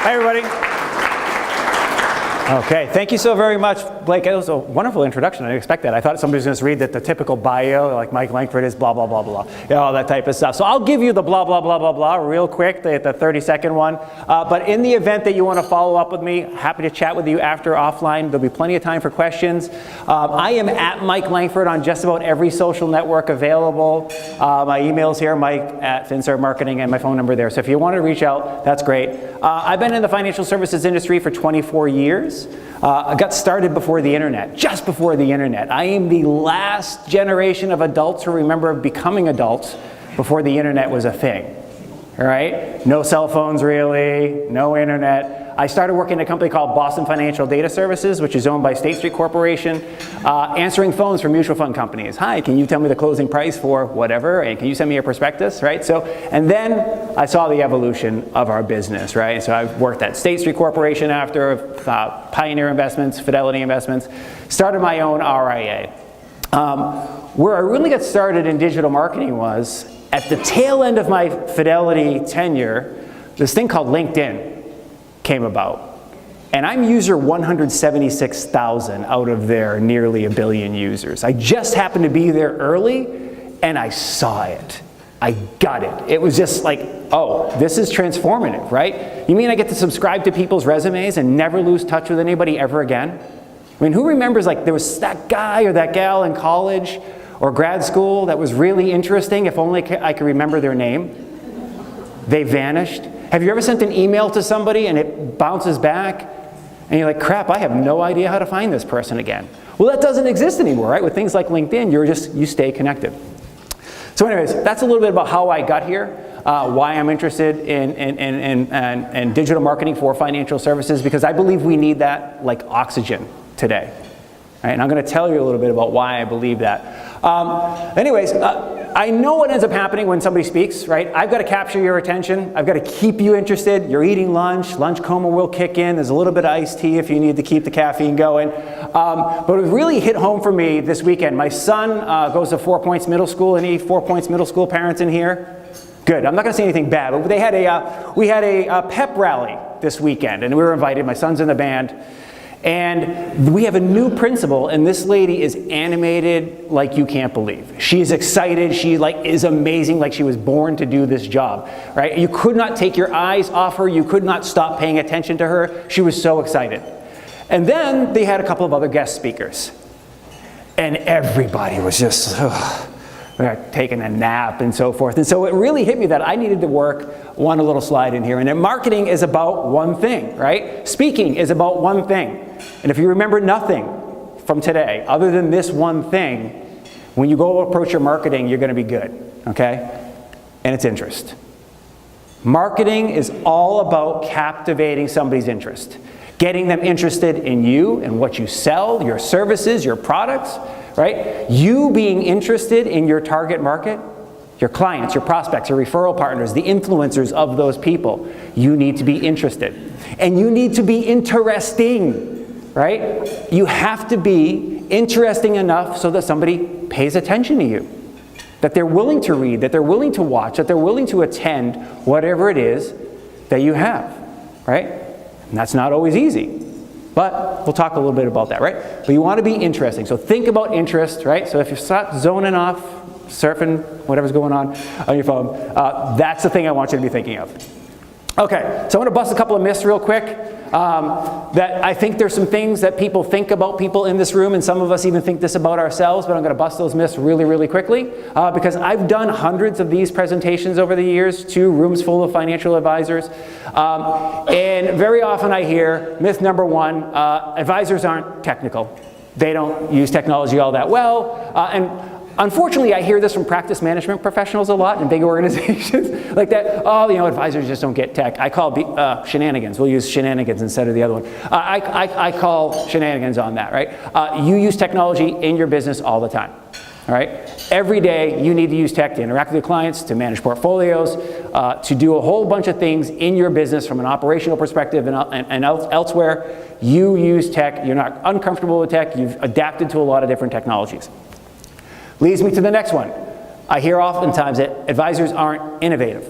Hi, everybody. Okay, thank you so very much, Blake. It was a wonderful introduction. I didn't expect that. I thought somebody was going to read that the typical bio, like Mike Langford is blah, blah, blah, blah, all that type of stuff. So I'll give you the blah, blah, blah, blah, blah real quick, the 30-second one. But in the event that you want to follow up with me, happy to chat with you after offline. There'll be plenty of time for questions. I am at Mike Langford on just about every social network available. My email's here, Mike@finservMarketing, and my phone number there. So if you want to reach out, that's great. I've been in the financial services industry for 24 years. I got started before the internet, just before the internet. I am the last generation of adults who remember becoming adults before the internet was a thing. All right? No cell phones really, no internet. I started working at a company called Boston Financial Data Services, which is owned by State Street Corporation, answering phones for mutual fund companies. Hi, can you tell me the closing price for whatever? And can you send me a prospectus, right? So, and then I saw the evolution of our business, right? So I've worked at State Street Corporation after, Pioneer Investments, Fidelity Investments, started my own RIA. Where I really got started in digital marketing was at the tail end of my Fidelity tenure, this thing called LinkedIn came about. And I'm user 176,000 out of their nearly 1 billion users. I just happened to be there early and I saw it. I got it. It was just like, oh, this is transformative, right? You mean I get to subscribe to people's resumes and never lose touch with anybody ever again? I mean, who remembers like there was that guy or that gal in college or grad school that was really interesting, if only I could remember their name? They vanished. Have you ever sent an email to somebody and it bounces back and you're like, crap, I have no idea how to find this person again? Well, that doesn't exist anymore, right? With things like LinkedIn, you stay connected. So anyways, that's a little bit about how I got here, why I'm interested in digital marketing for financial services, because I believe we need that like oxygen today. Right? And I'm going to tell you a little bit about why I believe that. I know what ends up happening when somebody speaks, right? I've got to capture your attention. I've got to keep you interested. You're eating lunch. Lunch coma will kick in. There's a little bit of iced tea if you need to keep the caffeine going. But it really hit home for me this weekend. My son goes to 4 Points Middle School. Any 4 Points Middle School parents in here? Good. I'm not going to say anything bad, but we had a pep rally this weekend, and we were invited. My son's in the band. And we have a new principal, and this lady is animated like you can't believe. She's excited, she is amazing, like she was born to do this job, right? You could not take your eyes off her, you could not stop paying attention to her. She was so excited. And then they had a couple of other guest speakers. And everybody was just taking a nap and so forth. And so it really hit me that I needed to work one little slide in here. And then marketing is about one thing, right? Speaking is about one thing. And if you remember nothing from today other than this one thing, when you go approach your marketing, you're going to be good, okay? And it's interest. Marketing is all about captivating somebody's interest, getting them interested in you and what you sell, your services, your products, right? You being interested in your target market, your clients, your prospects, your referral partners, the influencers of those people. You need to be interested. And you need to be interesting, right? You have to be interesting enough so that somebody pays attention to you, that they're willing to read, that they're willing to watch, that they're willing to attend whatever it is that you have, right? And that's not always easy. But we'll talk a little bit about that, right? But you want to be interesting. So think about interest, right? So if you start zoning off, surfing, whatever's going on your phone, that's the thing I want you to be thinking of. Okay, so I'm going to bust a couple of myths real quick. That I think there's some things that people think about people in this room, and some of us even think this about ourselves, but I'm going to bust those myths really, really quickly because I've done hundreds of these presentations over the years to rooms full of financial advisors. And very often I hear myth number one, advisors aren't technical. They don't use technology all that well. And unfortunately, I hear this from practice management professionals a lot in big organizations like that. Oh, advisors just don't get tech. I call shenanigans. We'll use shenanigans instead of the other one. I call shenanigans on that, right? You use technology in your business all the time, all right? Every day, you need to use tech to interact with your clients, to manage portfolios, to do a whole bunch of things in your business from an operational perspective and elsewhere. You use tech. You're not uncomfortable with tech. You've adapted to a lot of different technologies. Leads me to the next one. I hear oftentimes that advisors aren't innovative.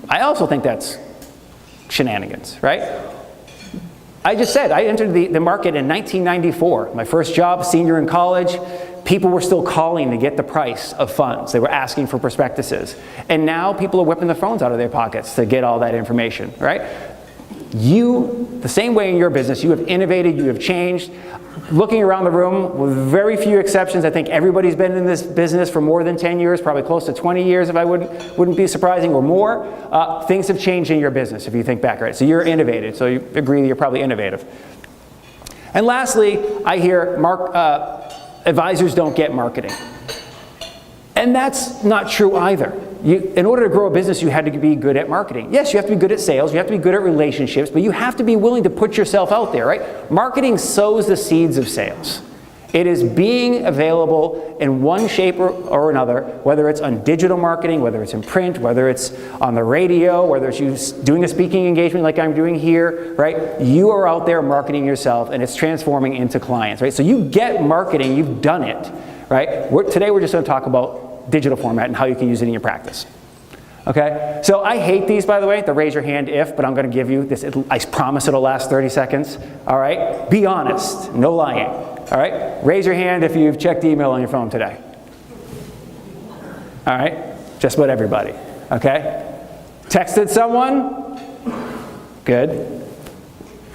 I also think that's shenanigans, right? I just said, I entered the market in 1994. My first job, senior in college. People were still calling to get the price of funds. They were asking for prospectuses. And now people are whipping the phones out of their pockets to get all that information, right? The same way in your business, you have innovated, you have changed. Looking around the room, with very few exceptions, I think everybody's been in this business for more than 10 years, probably close to 20 years if I wouldn't be surprising, or more. Things have changed in your business if you think back, right? So you're innovative, so you agree that you're probably innovative. And lastly, I hear advisors don't get marketing. And that's not true either. In order to grow a business, you had to be good at marketing. Yes, you have to be good at sales, you have to be good at relationships, but you have to be willing to put yourself out there, right? Marketing sows the seeds of sales. It is being available in one shape or another, whether it's on digital marketing, whether it's in print, whether it's on the radio, whether it's you doing a speaking engagement like I'm doing here, right? You are out there marketing yourself, and it's transforming into clients, right? So you get marketing, you've done it, right? Today we're just going to talk about digital format and how you can use it in your practice. Okay? So I hate these, by the way, the raise your hand if, but I'm going to give you this. I promise it'll last 30 seconds. All right? Be honest. No lying. All right? Raise your hand if you've checked email on your phone today. All right? Just about everybody. Okay? Texted someone? Good.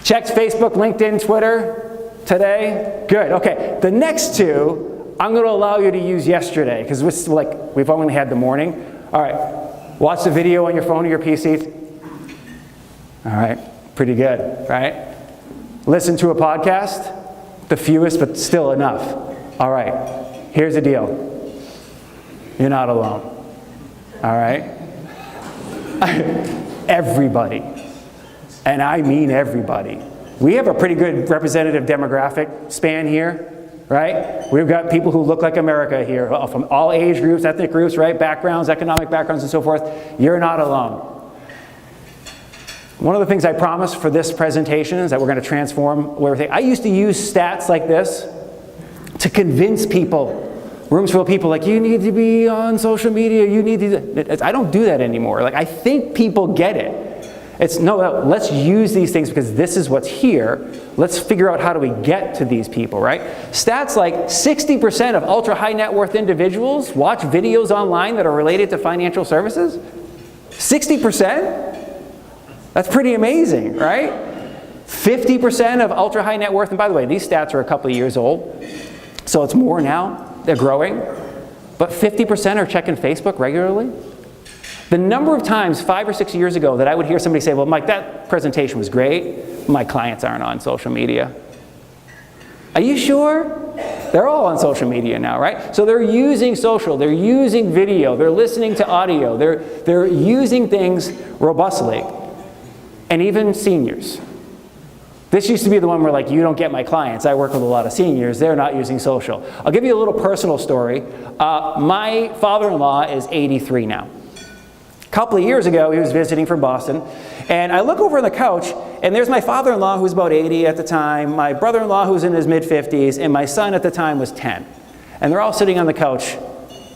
Checked Facebook, LinkedIn, Twitter today? Good. Okay. The next two, I'm going to allow you to use yesterday, because we've only had the morning. All right, watch the video on your phone or your PC. All right, pretty good, right? Listen to a podcast, the fewest, but still enough. All right, here's the deal. You're not alone. All right? Everybody, and I mean everybody. We have a pretty good representative demographic span here. Right? We've got people who look like America here, from all age groups, ethnic groups, right? Backgrounds, economic backgrounds, and so forth. You're not alone. One of the things I promised for this presentation is that we're going to transform everything. I used to use stats like this to convince people, rooms full of people, like, you need to be on social media, you need to. I don't do that anymore. Like, I think people get it. Let's use these things because this is what's here. Let's figure out how do we get to these people, right? Stats like 60% of ultra high net worth individuals watch videos online that are related to financial services. 60%? That's pretty amazing, right? 50% of ultra high net worth, and by the way, these stats are a couple of years old, so it's more now. They're growing. But 50% are checking Facebook regularly. The number of times 5 or 6 years ago that I would hear somebody say, well, Mike, that presentation was great. My clients aren't on social media. Are you sure? They're all on social media now, right? So they're using social, they're using video, they're listening to audio, they're using things robustly. And even seniors. This used to be the one where, like, you don't get my clients. I work with a lot of seniors. They're not using social. I'll give you a little personal story. My father-in-law is 83 now. A couple of years ago, he was visiting from Boston, and I look over on the couch, and there's my father-in-law, who's about 80 at the time, my brother-in-law, who's in his mid-50s, and my son at the time was 10. And they're all sitting on the couch,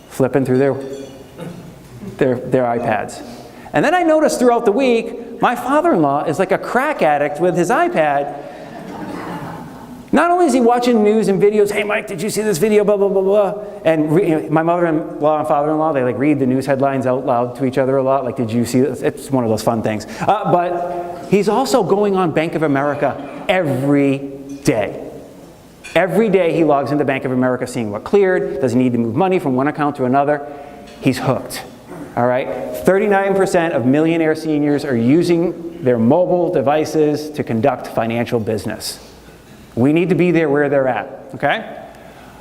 flipping through their iPads. And then I noticed throughout the week, my father-in-law is like a crack addict with his iPad. Not only is he watching news and videos, hey Mike, did you see this video, blah, blah, blah, blah. And my mother-in-law and father-in-law, they like read the news headlines out loud to each other a lot, like, did you see this? It's one of those fun things. But he's also going on Bank of America every day. Every day he logs into Bank of America, seeing what cleared, does he need to move money from one account to another. He's hooked. All right, 39% of millionaire seniors are using their mobile devices to conduct financial business. We need to be there where they're at, okay?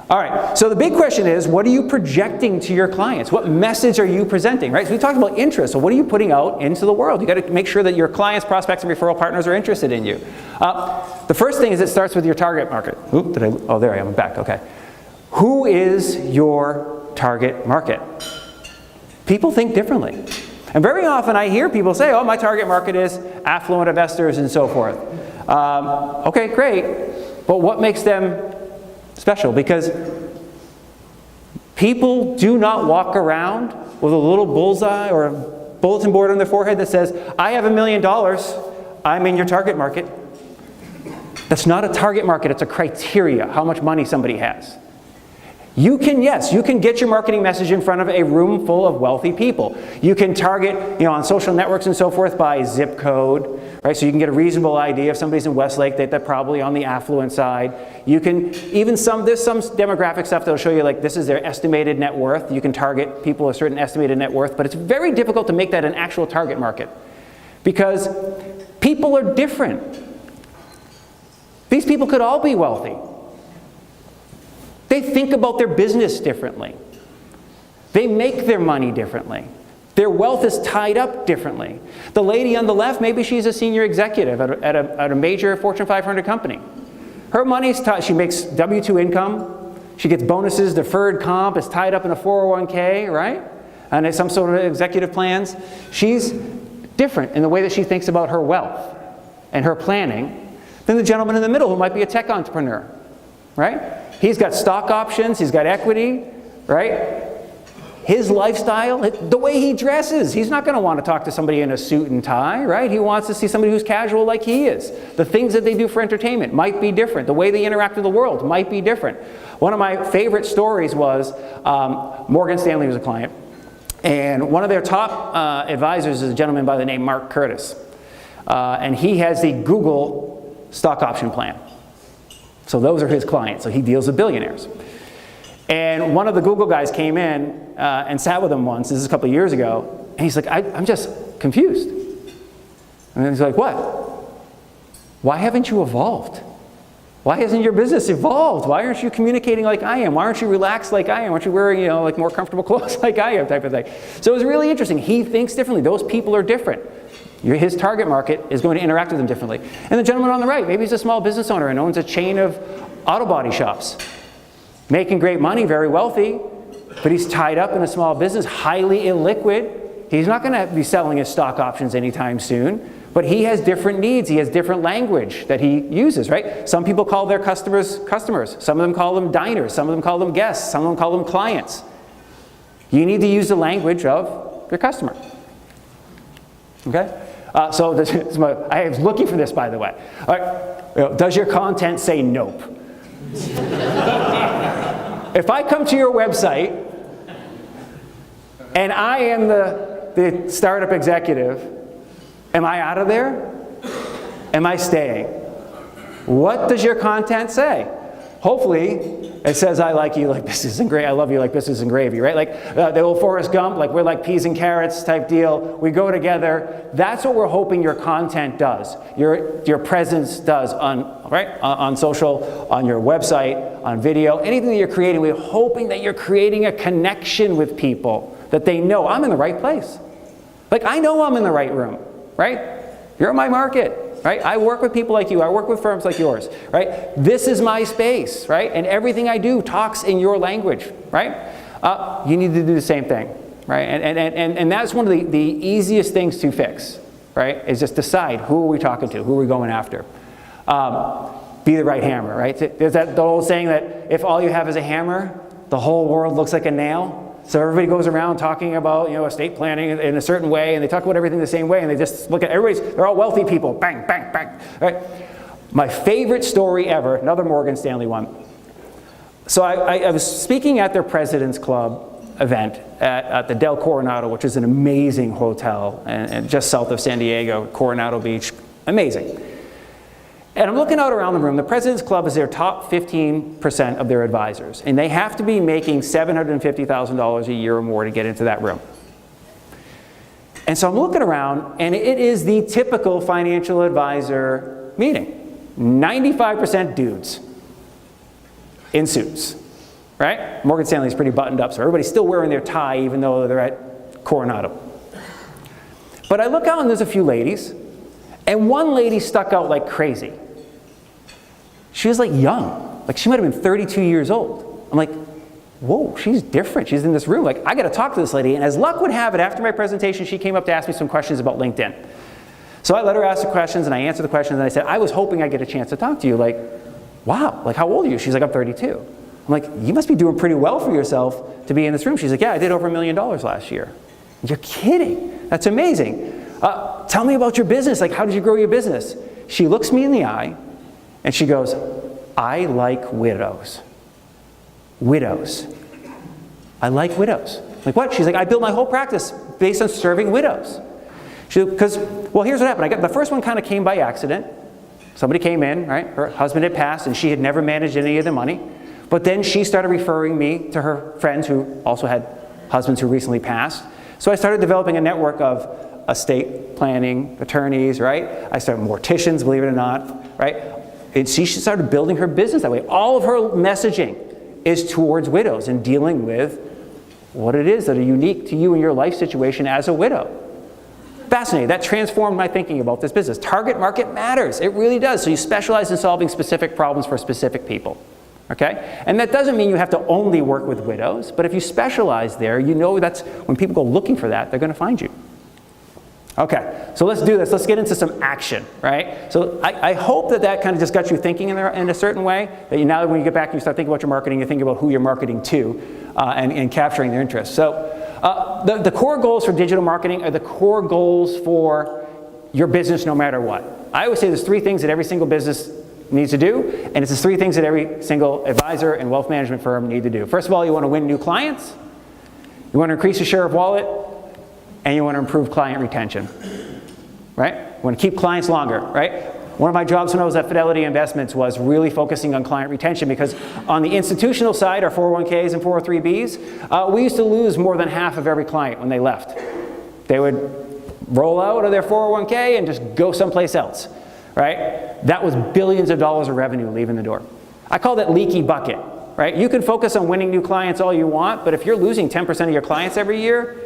All right, so the big question is, what are you projecting to your clients? What message are you presenting, right? So we talked about interest, so what are you putting out into the world? You got to make sure that your clients, prospects, and referral partners are interested in you. The first thing is it starts with your target market. There I am, I'm back, okay. Who is your target market? People think differently. And very often I hear people say, oh, my target market is affluent investors and so forth. Okay, great. But what makes them special? Because people do not walk around with a little bullseye or bulletin board on their forehead that says, I have $1 million, I'm in your target market. That's not a target market, it's a criteria, how much money somebody has. You can get your marketing message in front of a room full of wealthy people. You can target, on social networks and so forth by zip code, right? So you can get a reasonable idea if somebody's in Westlake, they're probably on the affluent side. You can, there's some demographic stuff that'll show you like this is their estimated net worth. You can target people with a certain estimated net worth, but it's very difficult to make that an actual target market because people are different. These people could all be wealthy. They think about their business differently. They make their money differently. Their wealth is tied up differently. The lady on the left, maybe she's a senior executive at a major Fortune 500 company. Her money's tied, she makes W-2 income, she gets bonuses, deferred comp, is tied up in a 401k, right? And some sort of executive plans. She's different in the way that she thinks about her wealth and her planning than the gentleman in the middle who might be a tech entrepreneur, right? He's got stock options, he's got equity, right? His lifestyle, the way he dresses, he's not going to want to talk to somebody in a suit and tie, right? He wants to see somebody who's casual like he is. The things that they do for entertainment might be different. The way they interact with the world might be different. One of my favorite stories was Morgan Stanley was a client, and one of their top advisors is a gentleman by the name Mark Curtis. And he has the Google stock option plan. So those are his clients. So he deals with billionaires. And one of the Google guys came in and sat with him once, this is a couple of years ago, and he's like, I'm just confused. And then he's like, what? Why haven't you evolved? Why hasn't your business evolved? Why aren't you communicating like I am? Why aren't you relaxed like I am? Aren't you wearing, like more comfortable clothes like I am, type of thing? So it was really interesting. He thinks differently. Those people are different. His target market is going to interact with them differently. And the gentleman on the right, maybe he's a small business owner and owns a chain of auto body shops. Making great money, very wealthy, but he's tied up in a small business, highly illiquid. He's not going to be selling his stock options anytime soon, but he has different needs. He has different language that he uses, right? Some people call their customers customers. Some of them call them diners. Some of them call them guests. Some of them call them clients. You need to use the language of your customer. Okay? So I was looking for this, by the way. All right. Does your content say nope? If I come to your website and I am the startup executive, am I out of there? Am I staying? What does your content say? Hopefully, it says, I like you like biscuits and gravy. I love you like biscuits and gravy, right? Like the old Forrest Gump, like we're like peas and carrots type deal. We go together. That's what we're hoping your content does. Your presence does on social, on your website, on video, anything that you're creating. We're hoping that you're creating a connection with people, that they know I'm in the right place. Like I know I'm in the right room, right? You're in my market. Right? I work with people like you. I work with firms like yours. Right? This is my space. Right? And everything I do talks in your language. Right? You need to do the same thing. Right? And that's one of the easiest things to fix. Right? Is just decide who are we talking to? Who are we going after? Be the right hammer. Right? There's the old saying that if all you have is a hammer, the whole world looks like a nail. So everybody goes around talking about, estate planning in a certain way, and they talk about everything the same way, and they just look at they're all wealthy people, bang, bang, bang, right? My favorite story ever, another Morgan Stanley one. So I was speaking at their President's Club event at the Del Coronado, which is an amazing hotel, and just south of San Diego, Coronado Beach, amazing. And I'm looking out around the room. The President's Club is their top 15% of their advisors. And they have to be making $750,000 a year or more to get into that room. And so I'm looking around, and it is the typical financial advisor meeting. 95% dudes in suits, right? Morgan Stanley's pretty buttoned up, so everybody's still wearing their tie even though they're at Coronado. But I look out, and there's a few ladies. And one lady stuck out like crazy. She was like young. Like she might have been 32 years old. I'm like, whoa, she's different. She's in this room. Like, I got to talk to this lady. And as luck would have it, after my presentation, she came up to ask me some questions about LinkedIn. So I let her ask the questions, and I answered the questions, and I said, I was hoping I'd get a chance to talk to you. Like, wow, like how old are you? She's like, I'm 32. I'm like, you must be doing pretty well for yourself to be in this room. She's like, yeah, I did over $1 million last year. You're kidding. That's amazing. Tell me about your business. Like, how did you grow your business? She looks me in the eye and she goes, I like widows. Widows. I like widows. Like, what? She's like, I built my whole practice based on serving widows. Because, well, here's what happened. The first one kind of came by accident. Somebody came in, right? Her husband had passed and she had never managed any of the money. But then she started referring me to her friends who also had husbands who recently passed. So I started developing a network of estate planning attorneys, right? I started morticians, believe it or not, right? And she started building her business that way. All of her messaging is towards widows and dealing with what it is that are unique to you and your life situation as a widow. Fascinating. That transformed my thinking about this business. Target market matters. It really does. So you specialize in solving specific problems for specific people. Okay? And that doesn't mean you have to only work with widows, but if you specialize there, you know that's when people go looking for that, they're going to find you. Okay, so let's do this. Let's get into some action, right? So I hope that kind of just got you thinking in a certain way, that now when you get back and you start thinking about your marketing, you think about who you're marketing to and capturing their interest. So the core goals for digital marketing are the core goals for your business no matter what. I always say there's 3 things that every single business needs to do, and it's the 3 things that every single advisor and wealth management firm need to do. First of all, you want to win new clients, you want to increase your share of wallet, and you want to improve client retention, right? You want to keep clients longer, right? One of my jobs when I was at Fidelity Investments was really focusing on client retention, because on the institutional side, our 401ks and 403bs, we used to lose more than half of every client when they left. They would roll out of their 401k and just go someplace else, right? That was billions of dollars of revenue leaving the door. I call that leaky bucket, right? You can focus on winning new clients all you want, but if you're losing 10% of your clients every year,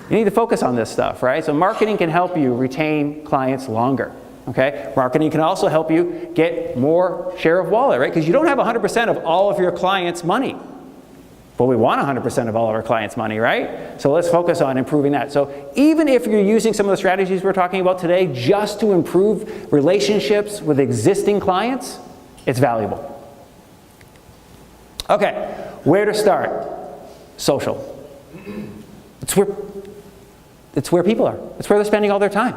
you need to focus on this stuff, right? So marketing can help you retain clients longer, okay? Marketing can also help you get more share of wallet, right? Because you don't have 100% of all of your clients' money. But we want 100% of all of our clients' money, right? So let's focus on improving that. So even if you're using some of the strategies we're talking about today just to improve relationships with existing clients, it's valuable. Okay, where to start? Social. It's where people are. It's where they're spending all their time.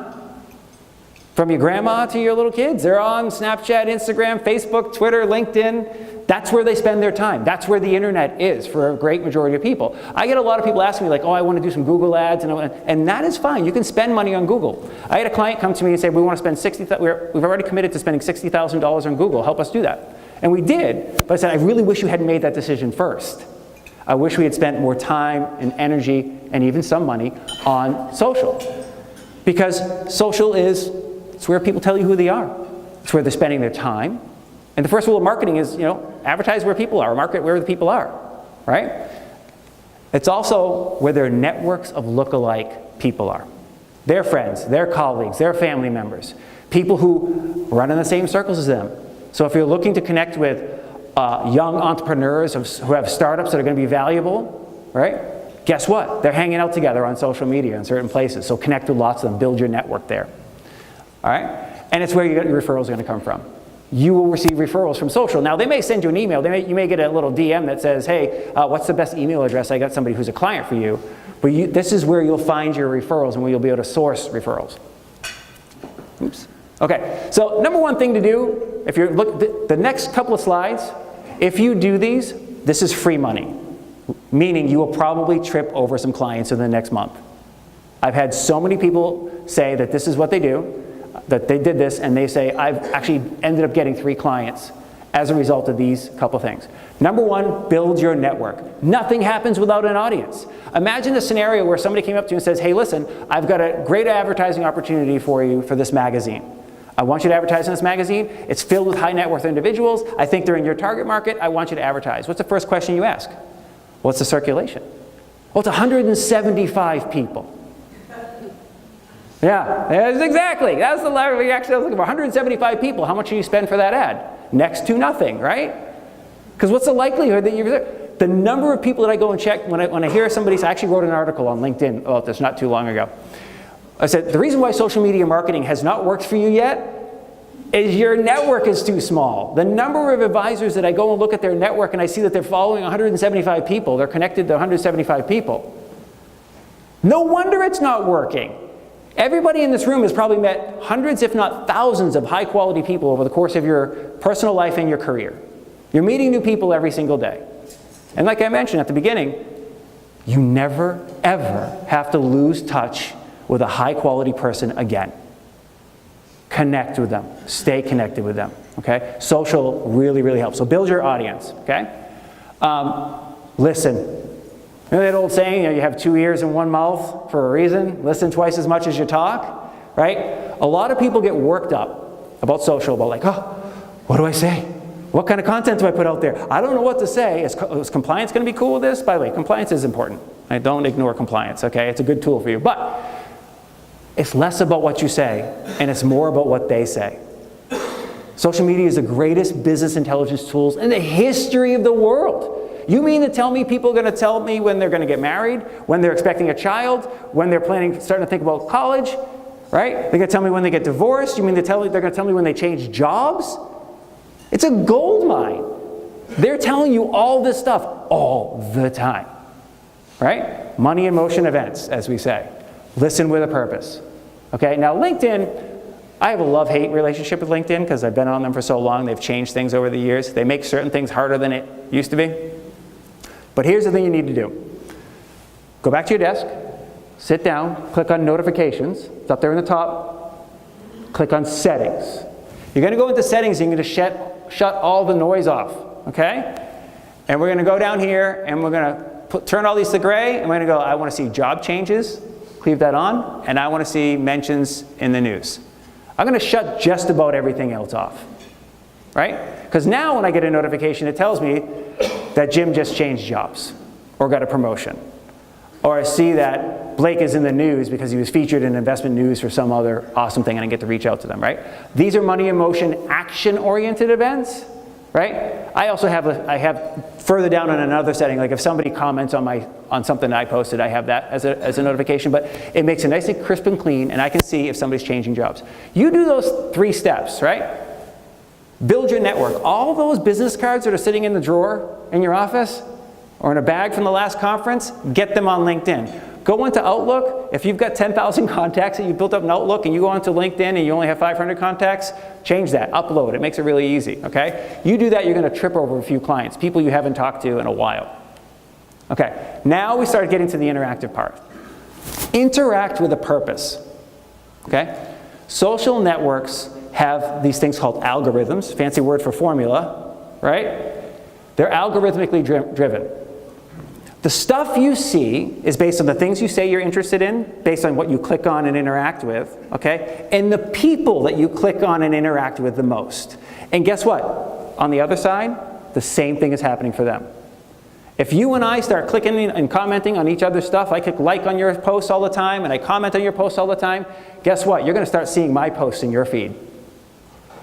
From your grandma to your little kids, they're on Snapchat, Instagram, Facebook, Twitter, LinkedIn. That's where they spend their time. That's where the internet is for a great majority of people. I get a lot of people asking me like, oh, I want to do some Google ads, and that is fine. You can spend money on Google. I had a client come to me and say, we want to spend we've already committed to spending $60,000 on Google. Help us do that. And we did, but I said, I really wish you hadn't made that decision first. I wish we had spent more time and energy and even some money on social. Because social it's where people tell you who they are. It's where they're spending their time. And the first rule of marketing is, advertise where people are, market where the people are, right? It's also where their networks of lookalike people are. Their friends, their colleagues, their family members, people who run in the same circles as them. So if you're looking to connect with young entrepreneurs who have startups that are going to be valuable, right? Guess what? They're hanging out together on social media in certain places. So connect with lots of them, build your network there. All right? And it's where your referrals are going to come from. You will receive referrals from social. Now, they may send you an email. You may get a little DM that says, hey, what's the best email address? I got somebody who's a client for you. But this is where you'll find your referrals and where you'll be able to source referrals. Oops. Okay, so number one thing to do, if you're the next couple of slides, if you do these, this is free money, meaning you will probably trip over some clients in the next month. I've had so many people say that this is what they do, that they did this, and they say, I've actually ended up getting 3 clients as a result of these couple things. Number one, build your network. Nothing happens without an audience. Imagine a scenario where somebody came up to you and says, hey, listen, I've got a great advertising opportunity for you for this magazine. I want you to advertise in this magazine. It's filled with high net worth individuals. I think they're in your target market. I want you to advertise. What's the first question you ask? What's the circulation? Well, it's 175 people. Yeah, that's exactly. That's the reaction I was looking for. 175 people. How much do you spend for that ad? Next to nothing, right? Because what's the likelihood that the number of people that I go and check when I hear somebody, I actually wrote an article on LinkedIn about this not too long ago. I said, the reason why social media marketing has not worked for you yet is your network is too small. The number of advisors that I go and look at their network and I see that they're following 175 people, they're connected to 175 people. No wonder it's not working. Everybody in this room has probably met hundreds, if not thousands, of high-quality people over the course of your personal life and your career. You're meeting new people every single day. And like I mentioned at the beginning, you never, ever have to lose touch with a high-quality person again. Connect with them. Stay connected with them. Okay? Social really, really helps. So build your audience. Okay? Listen. You know that old saying, you have 2 ears and 1 mouth for a reason? Listen twice as much as you talk. Right? A lot of people get worked up about social, about like, oh, what do I say? What kind of content do I put out there? I don't know what to say. Is compliance going to be cool with this? By the way, compliance is important. Right? Don't ignore compliance. Okay? It's a good tool for you. But it's less about what you say, and it's more about what they say. Social media is the greatest business intelligence tools in the history of the world. You mean to tell me people are going to tell me when they're going to get married, when they're expecting a child, when they're starting to think about college, right? They're going to tell me when they get divorced. You mean they're going to tell me when they change jobs? It's a gold mine. They're telling you all this stuff all the time, right? Money in motion events, as we say. Listen with a purpose. Okay, now LinkedIn, I have a love-hate relationship with LinkedIn because I've been on them for so long. They've changed things over the years. They make certain things harder than it used to be. But here's the thing you need to do. Go back to your desk, sit down, click on notifications. It's up there in the top. Click on settings. You're going to go into settings and you're going to shut all the noise off, okay? And we're going to go down here and we're going to turn all these to gray and we're going to go, I want to see job changes. Leave that on, and I want to see mentions in the news. I'm going to shut just about everything else off, right? Because now when I get a notification, it tells me that Jim just changed jobs or got a promotion. Or I see that Blake is in the news because he was featured in investment news for some other awesome thing and I get to reach out to them, right? These are money in motion action-oriented events, right? I also have, I have further down in another setting, like if somebody comments on something that I posted, I have that as a notification, but it makes it nice and crisp and clean and I can see if somebody's changing jobs. You do those 3 steps, right? Build your network. All those business cards that are sitting in the drawer in your office or in a bag from the last conference, get them on LinkedIn. Go into Outlook. If you've got 10,000 contacts that you built up in Outlook and you go onto LinkedIn and you only have 500 contacts, change that, upload. It makes it really easy, okay? You do that, you're going to trip over a few clients, people you haven't talked to in a while. Okay, now we start getting to the interactive part. Interact with a purpose, okay? Social networks have these things called algorithms, fancy word for formula, right? They're algorithmically driven. The stuff you see is based on the things you say you're interested in, based on what you click on and interact with, okay? And the people that you click on and interact with the most. And guess what? On the other side, the same thing is happening for them. If you and I start clicking and commenting on each other's stuff, I click like on your posts all the time, and I comment on your posts all the time, guess what? You're going to start seeing my posts in your feed.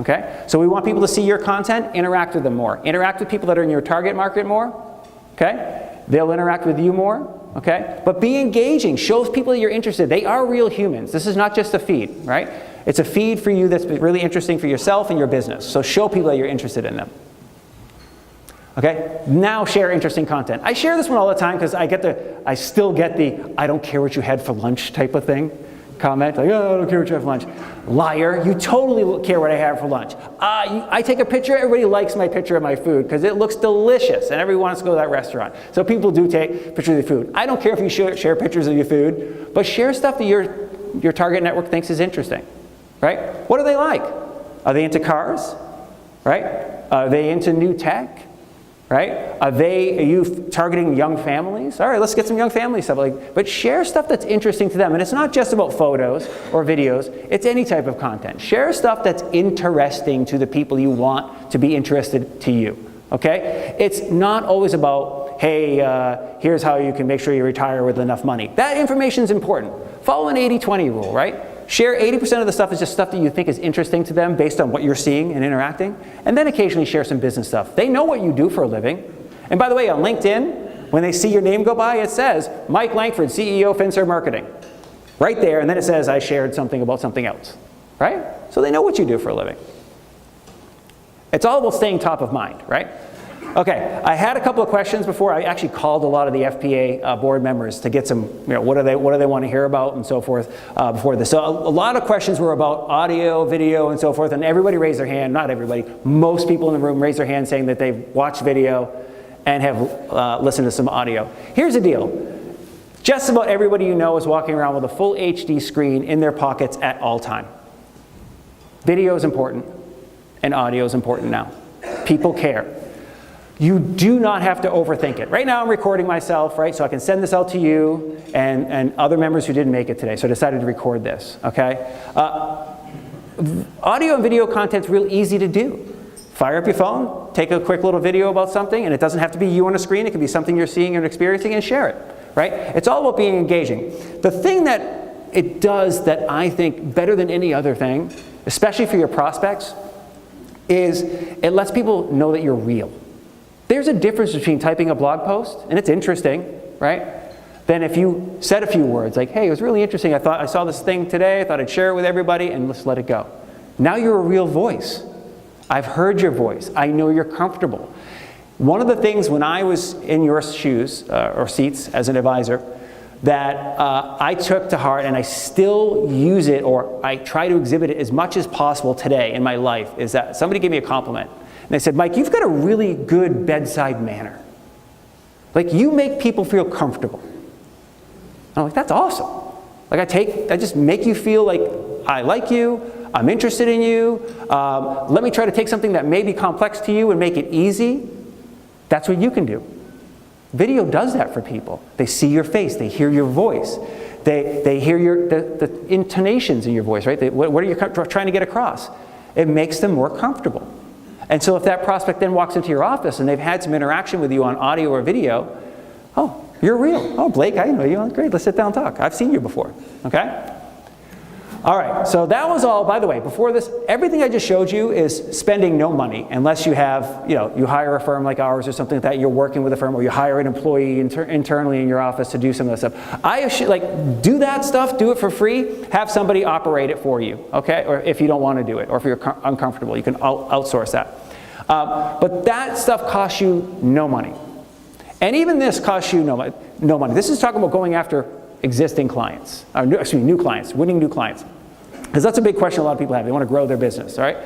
Okay? So we want people to see your content, interact with them more. Interact with people that are in your target market more, okay? They'll interact with you more, okay? But be engaging. Show people that you're interested. They are real humans. This is not just a feed, right? It's a feed for you that's really interesting for yourself and your business. So show people that you're interested in them. Okay? Now share interesting content. I share this one all the time because I still get the I don't care what you had for lunch type of thing. Comment, like, oh, I don't care what you have for lunch. Liar, you totally care what I have for lunch. I take a picture, everybody likes my picture of my food because it looks delicious and everyone wants to go to that restaurant. So people do take pictures of your food. I don't care if you share pictures of your food, but share stuff that your target network thinks is interesting, right? What do they like? Are they into cars, right? Are they into new tech? Right? Are you targeting young families? All right, let's get some young family stuff. But share stuff that's interesting to them. And it's not just about photos or videos. It's any type of content. Share stuff that's interesting to the people you want to be interested to you. Okay? It's not always about, hey, here's how you can make sure you retire with enough money. That information is important. Follow an 80-20 rule, right? Share 80% of the stuff is just stuff that you think is interesting to them based on what you're seeing and interacting. And then occasionally share some business stuff. They know what you do for a living. And by the way, on LinkedIn, when they see your name go by, it says, Mike Langford, CEO, finservMarketing. Right there, and then it says, I shared something about something else. Right? So they know what you do for a living. It's all about staying top of mind, right? Okay, I had a couple of questions before. I actually called a lot of the FPA board members to get some, what do they want to hear about and so forth before this. So a lot of questions were about audio, video, and so forth, and everybody raised their hand, not everybody, most people in the room raised their hand saying that they've watched video and have listened to some audio. Here's the deal. Just about everybody you know is walking around with a full HD screen in their pockets at all time. Video is important, and audio is important now. People care. You do not have to overthink it. Right now I'm recording myself, right? So I can send this out to you and other members who didn't make it today. So I decided to record this, okay? Audio and video content's real easy to do. Fire up your phone, take a quick little video about something, and it doesn't have to be you on a screen. It can be something you're seeing and experiencing, and share it, right? It's all about being engaging. The thing that it does that I think better than any other thing, especially for your prospects, is it lets people know that you're real. There's a difference between typing a blog post, and it's interesting, right? Then if you said a few words, like, hey, it was really interesting, I saw this thing today, I thought I'd share it with everybody, and let's let it go. Now you're a real voice. I've heard your voice. I know you're comfortable. One of the things when I was in your shoes, or seats as an advisor, that I took to heart and I still use it, or I try to exhibit it as much as possible today in my life, is that somebody gave me a compliment. And they said, Mike, you've got a really good bedside manner. Like, you make people feel comfortable. And I'm like, that's awesome. Like, I just make you feel like I like you, I'm interested in you. Let me try to take something that may be complex to you and make it easy. That's what you can do. Video does that for people. They see your face, they hear your voice, they hear the intonations in your voice, right? What are you trying to get across? It makes them more comfortable. And so if that prospect then walks into your office and they've had some interaction with you on audio or video, oh, you're real. Oh, Blake, I know you. Oh, great, let's sit down and talk. I've seen you before, okay? All right, so that was all. By the way, before this, everything I just showed you is spending no money unless you have, you hire a firm like ours or something like that, you're working with a firm, or you hire an employee internally in your office to do some of that stuff. Do that stuff, do it for free, have somebody operate it for you, okay? Or if you don't want to do it, or if you're uncomfortable, you can outsource that. But that stuff costs you no money. And even this costs you no money. This is talking about going after existing clients, new clients, winning new clients. Because that's a big question a lot of people have. They want to grow their business, all right?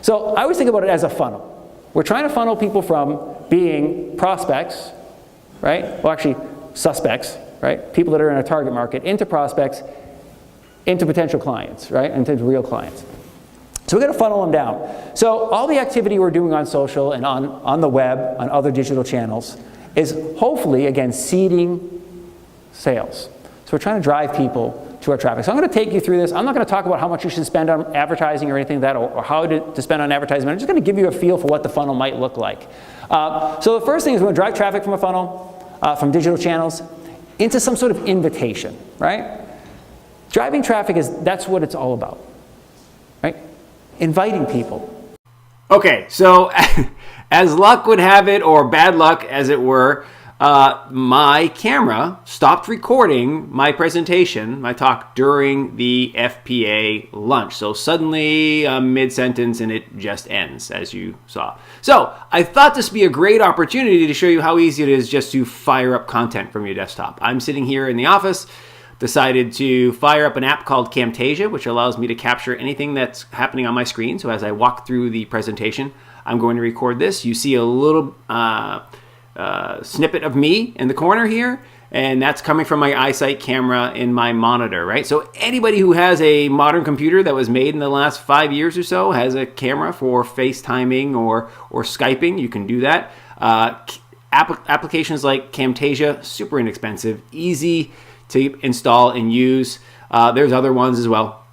So I always think about it as a funnel. We're trying to funnel people from being prospects, right? Well, actually, suspects, right? People that are in a target market, into prospects, into potential clients, right? Into real clients. So we're going to funnel them down. So all the activity we're doing on social and on the web, on other digital channels, is hopefully, again, seeding sales. So we're trying to drive people to our traffic. So I'm going to take you through this. I'm not going to talk about how much you should spend on advertising or anything like that, or how to spend on advertising. I'm just going to give you a feel for what the funnel might look like. So the first thing is we're going to drive traffic from a funnel, from digital channels, into some sort of invitation, right? Driving traffic that's what it's all about, right? Inviting people. Okay, so as luck would have it, or bad luck as it were, my camera stopped recording my presentation, my talk, during the FPA lunch. So suddenly I'm mid-sentence and it just ends, as you saw. So I thought this would be a great opportunity to show you how easy it is just to fire up content from your desktop. I'm sitting here in the office, decided to fire up an app called Camtasia, which allows me to capture anything that's happening on my screen. So as I walk through the presentation, I'm going to record this. You see a little snippet of me in the corner here, and that's coming from my EyeSight camera in my monitor, right? So anybody who has a modern computer that was made in the last 5 years or so has a camera for FaceTiming or Skyping. You can do that. Applications like Camtasia, super inexpensive, easy to install and use. There's other ones as well.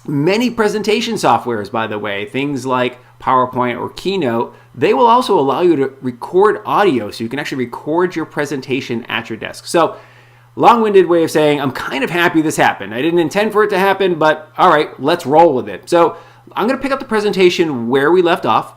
Many presentation softwares, by the way, things like PowerPoint or Keynote, they will also allow you to record audio, so you can actually record your presentation at your desk. So, long-winded way of saying, I'm kind of happy this happened. I didn't intend for it to happen, but all right, let's roll with it. So, I'm going to pick up the presentation where we left off,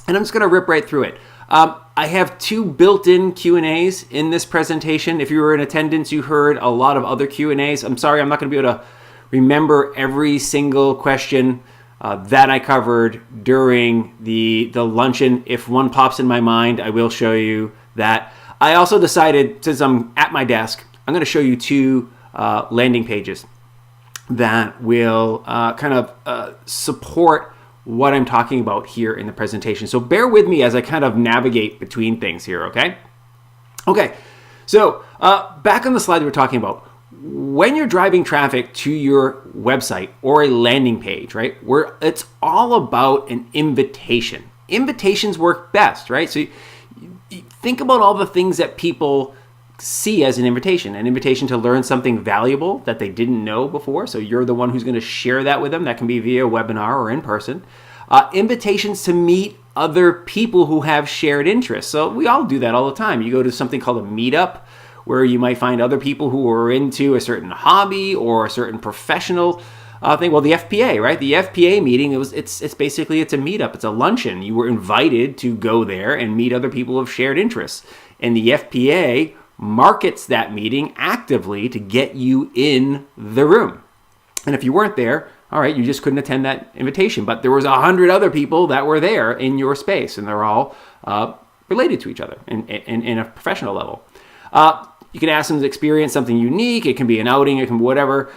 and I'm just going to rip right through it. I have 2 built-in Q&As in this presentation. If you were in attendance, you heard a lot of other Q&As. I'm sorry, I'm not going to be able to remember every single question that I covered during the luncheon. If one pops in my mind, I will show you that. I also decided, since I'm at my desk, I'm going to show you two landing pages that will support what I'm talking about here in the presentation. So bear with me as I kind of navigate between things here, okay? Okay, so back on the slide we were talking about, when you're driving traffic to your website or a landing page, right, where it's all about an invitation. Invitations work best, right? So you think about all the things that people see as an invitation to learn something valuable that they didn't know before. So you're the one who's going to share that with them. That can be via webinar or in person. Invitations to meet other people who have shared interests. So we all do that all the time. You go to something called a meetup, where you might find other people who are into a certain hobby or a certain professional thing. Well, the FPA, right? The FPA meeting, it's basically a meetup. It's a luncheon. You were invited to go there and meet other people of shared interests. And the FPA markets that meeting actively to get you in the room. And if you weren't there, all right, you just couldn't attend that invitation. But there was 100 other people that were there in your space, and they're all related to each other in a professional level. You can ask them to experience something unique. It can be an outing. It can be whatever.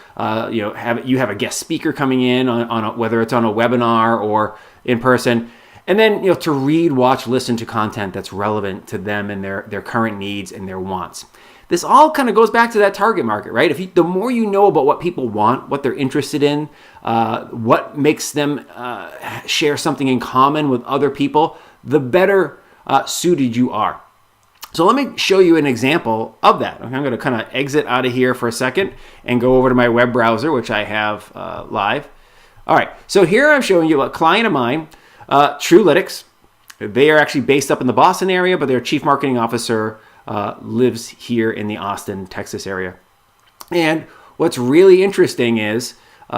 You have a guest speaker coming in on whether it's on a webinar or in person. And then, to read, watch, listen to content that's relevant to them and their current needs and their wants. This all kind of goes back to that target market, right? The more you know about what people want, what they're interested in, what makes them share something in common with other people, the better suited you are. So let me show you an example of that. I'm going to kind of exit out of here for a second and go over to my web browser, which I have live. All right, so here I'm showing you a client of mine, Truelytics. They are actually based up in the Boston area, but their chief marketing officer lives here in the Austin, Texas area. And what's really interesting is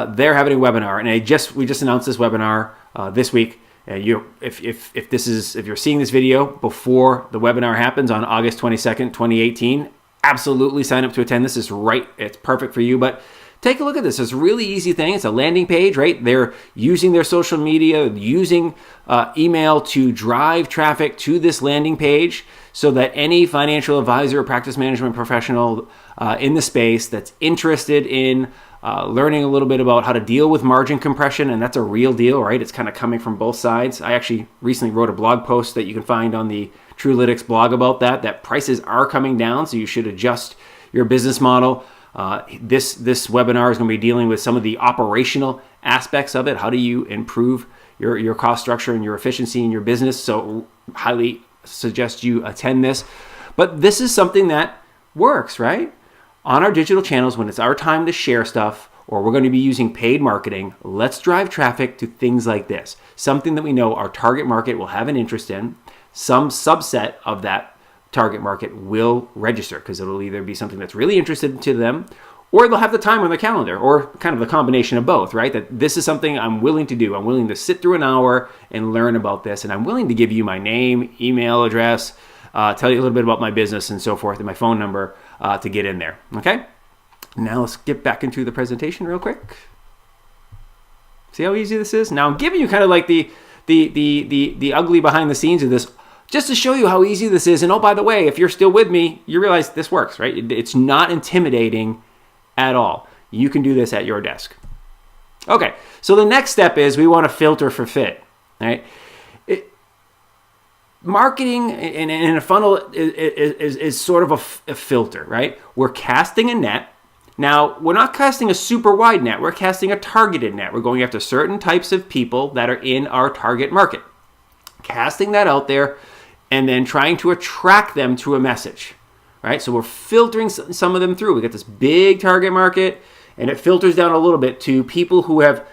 they're having a webinar, and we just announced this webinar this week. If you're seeing this video before the webinar happens on August 22nd, 2018, absolutely sign up to attend. This is right. It's perfect for you. But take a look at this. It's a really easy thing. It's a landing page, right? They're using their social media, using email to drive traffic to this landing page so that any financial advisor or practice management professional in the space that's interested in learning a little bit about how to deal with margin compression, and that's a real deal, right? It's kind of coming from both sides. I actually recently wrote a blog post that you can find on the Truelytics blog about that prices are coming down, so you should adjust your business model. This webinar is going to be dealing with some of the operational aspects of it. How do you improve your cost structure and your efficiency in your business? So highly suggest you attend this. But this is something that works, right? On our digital channels, when it's our time to share stuff, or we're going to be using paid marketing, let's drive traffic to things like this. Something that we know our target market will have an interest in. Some subset of that target market will register because it'll either be something that's really interested to them, or they'll have the time on their calendar, or kind of the combination of both, right? That this is something I'm willing to do. I'm willing to sit through an hour and learn about this, and I'm willing to give you my name, email address, tell you a little bit about my business and so forth, and my phone number to get in there, okay? Now let's get back into the presentation real quick. See how easy this is? Now I'm giving you kind of like the ugly behind the scenes of this, just to show you how easy this is. And oh, by the way, if you're still with me, you realize this works, right? It's not intimidating at all. You can do this at your desk. Okay, so the next step is we want to filter for fit, right? Marketing in a funnel is sort of a filter, right? We're casting a net. Now, we're not casting a super wide net. We're casting a targeted net. We're going after certain types of people that are in our target market. Casting that out there and then trying to attract them to a message, right? So we're filtering some of them through. We get this big target market, and it filters down a little bit to people who have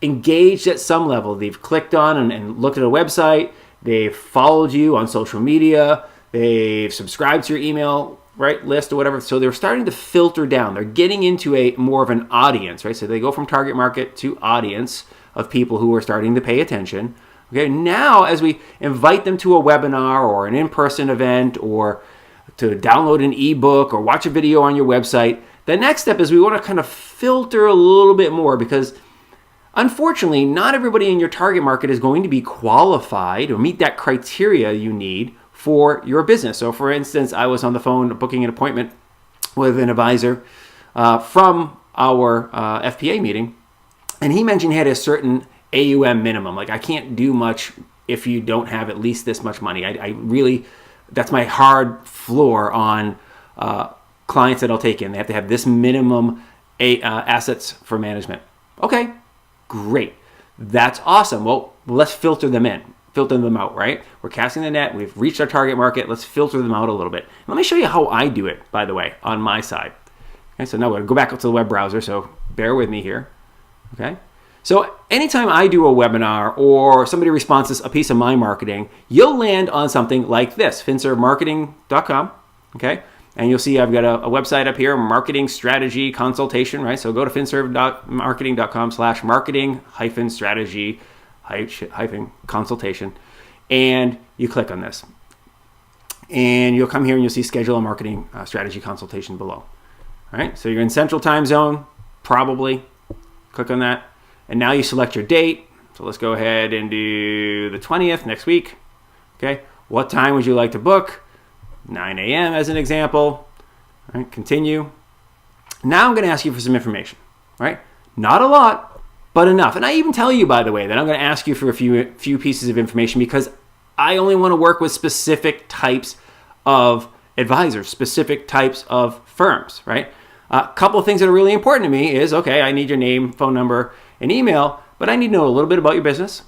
engaged at some level. They've clicked on and looked at a website. They've followed you on social media. They've subscribed to your email list or whatever. So they're starting to filter down. They're getting into a more of an audience, right? So they go from target market to audience of people who are starting to pay attention. Okay, now as we invite them to a webinar or an in-person event or to download an ebook or watch a video on your website, the next step is we want to kind of filter a little bit more, because Unfortunately, not everybody in your target market is going to be qualified or meet that criteria you need for your business. So for instance, I was on the phone booking an appointment with an advisor from our FPA meeting, and he mentioned he had a certain AUM minimum. Like, I can't do much if you don't have at least this much money. I really, that's my hard floor on clients that I'll take in. They have to have this minimum assets for management. Okay, great. That's awesome. Well, let's filter them out, right? We're casting the net. We've reached our target market. Let's filter them out a little bit. Let me show you how I do it, by the way, on my side. Okay, so now we're going to go back up to the web browser, so bear with me here. Okay, so anytime I do a webinar or somebody responds to a piece of my marketing, you'll land on something like this, finservMarketing.com. Okay, and you'll see I've got a website up here, marketing strategy consultation, right? So go to finserv.marketing.com/marketing-strategy-consultation, and you click on this. And you'll come here and you'll see schedule a marketing strategy consultation below. All right, so you're in Central Time Zone, probably. Click on that. And now you select your date. So let's go ahead and do the 20th next week. Okay, what time would you like to book? 9 a.m. as an example. All right, continue. Now I'm going to ask you for some information. Right? Not a lot, but enough. And I even tell you, by the way, that I'm going to ask you for a few pieces of information because I only want to work with specific types of advisors, specific types of firms, right? A couple of things that are really important to me is, okay, I need your name, phone number, and email, but I need to know a little bit about your business.